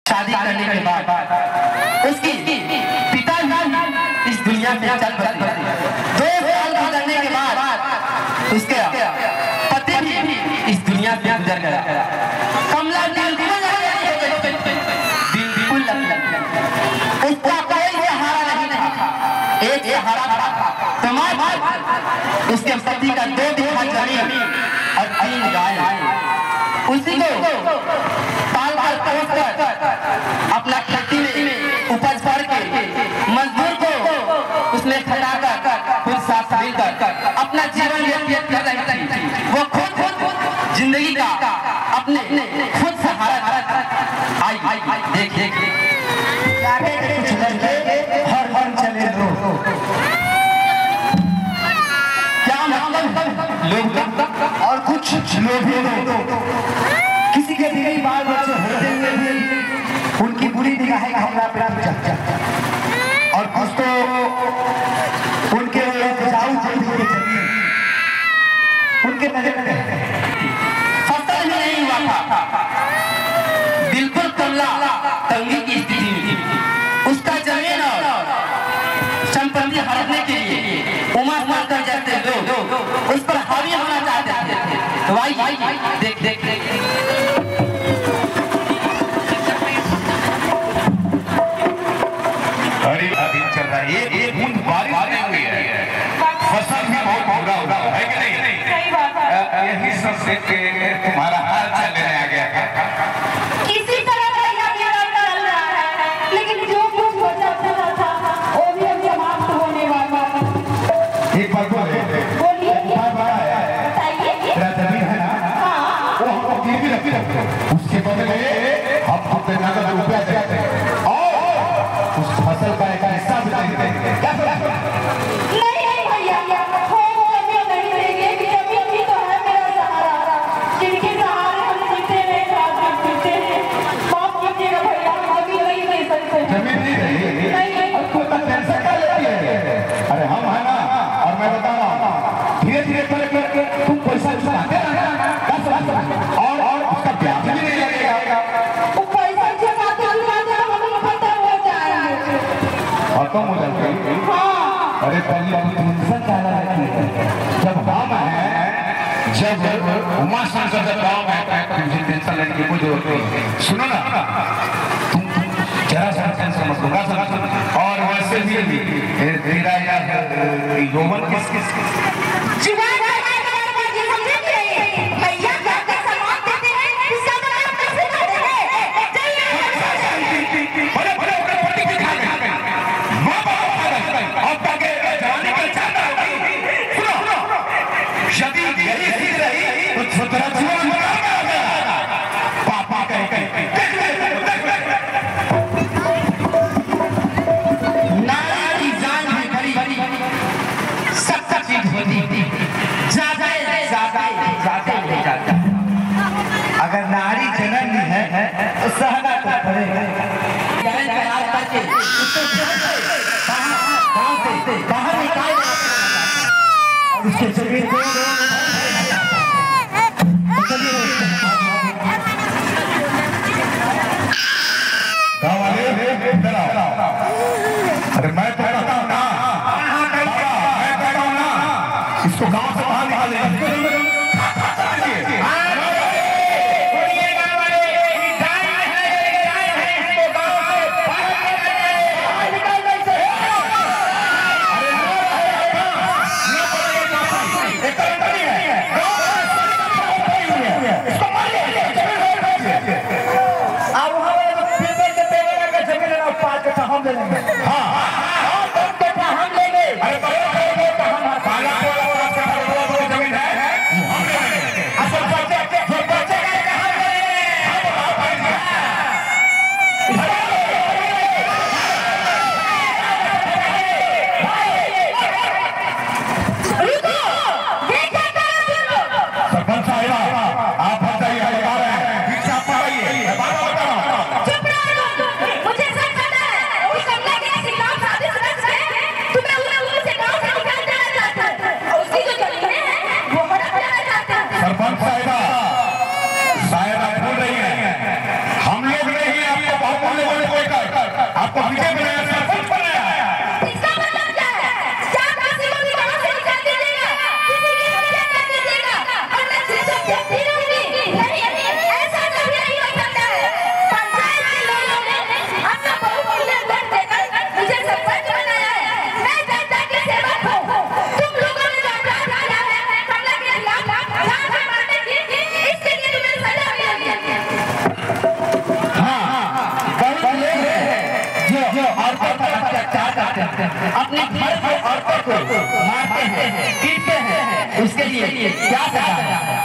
शादी करने के बाद उसकी पिता इस दुनिया से चल बसे। 2 साल गुजरने के बाद उसके पति भी इस दुनिया से गुजर गया। कमला बिल्कुल उसका कोई सहारा नहीं था, एक सहारा था तुम्हारा उसके पति का 2 बीघा जमीन और 3 गाय। उसी को पाल कर अपना खेती में उपज करके मजदूर को उसमें खटाकर खुद साथ मिलकर अपना जीवन व्यतीत कर रही थी। वो खुद जिंदगी का अपने खुद सहारा आई देख कुछ लड़के हर चले दो क्या मतलब लोग और कुछ लोग किसी के भी बाल बच्चे होते हुए भी उनकी बुरी निगाहें हमरा पे और कुछ तो उनके उपजाऊ जमीन उनके नजर फसल ही नहीं हुआ था। बिल्कुल कमला तंगी की स्थिति में थी। उसका जमीन और संपत्ति हड़पने के लिए उमर मारकर जैसे लोग उस पर हावी होना चाहते थे। तो भाई देख दिन चल रहा है, एक बूंद बारिश नहीं हुई है, फसल भी बहुत बुरा हुआ है कि नहीं? सही बात है। यही सब देख के तुम्हारा हाल चलने आ गया है। किसी तरह चल रहा है, लेकिन जो कुछ बचा था वो भी अब समाप्त होने वाला है। एक बात बोलिए, तेरा जमीन है ना? हाँ। वो हमको गिरवी रखो, उसके बदले हम अपने नगद रुपया देते हैं और उस फसल का एक हिस्सा भी देते हैं। क्या नहीं भैया, वो जमीन नहीं देंगे। जमीन भी तो है मेरा सहारा, जिनके सहारे हम जीते हैं, साथ जीते हैं। माफ कीजिएगा भैया, अभी नहीं दे सकते। जमीन नहीं रही, नहीं तू तो टेंशन क्या लेती है? अरे हम है ना, और मैं बता रहा हूँ धीरे-धीरे करके तुम पैसा चुकाते रहना और उसका ब्याज भी नहीं लगेगा। वो पैसा चुकाते हमें पता हो जाएगा। खत्म हो जाएगी। हाँ। अरे पहले टेंशन क्या रहती है? जब गाँव है, जब उमा सांसद जब गाँव में तुमसे टेंशन लेने की कोई जरूरत नहीं। सुनो ना, तुम जरा सा टेंशन मत लो। और वैसे भी तेरा यार यौवन किस जीवन भैया जाके सामान देते हैं, इसका मतलब कैसे करेंगे? बड़े पट्टी दिखा गए, माँ बाप और ताकि जवानी का चाहता है। सुनो, यदि यही चीज रही तो छोटा जीवन पापा कहे नारी जान में बड़ी सब चीज होती ज्यादा नहीं जाता। अगर नारी जन्म है तो सहना तो पड़ेगा। बाहर निकाल उसके जमीन अरे मैं तो कहता हूँ ना, मैं कहता हूँ ना, इसको गाँव से बाहर निकाले। हम ले लेंगे। हम लेंगे। जमीन है हम सरपंच साहिबा आप हट जाइए, बता रहे हैं बीच आप पढ़ाइए। चुप रहो, मुझे सब पता है। उस कमला के खिलाफ अपने घर के औरतों को मारते हैं, पीटते हैं, उसके लिए क्या सजा है?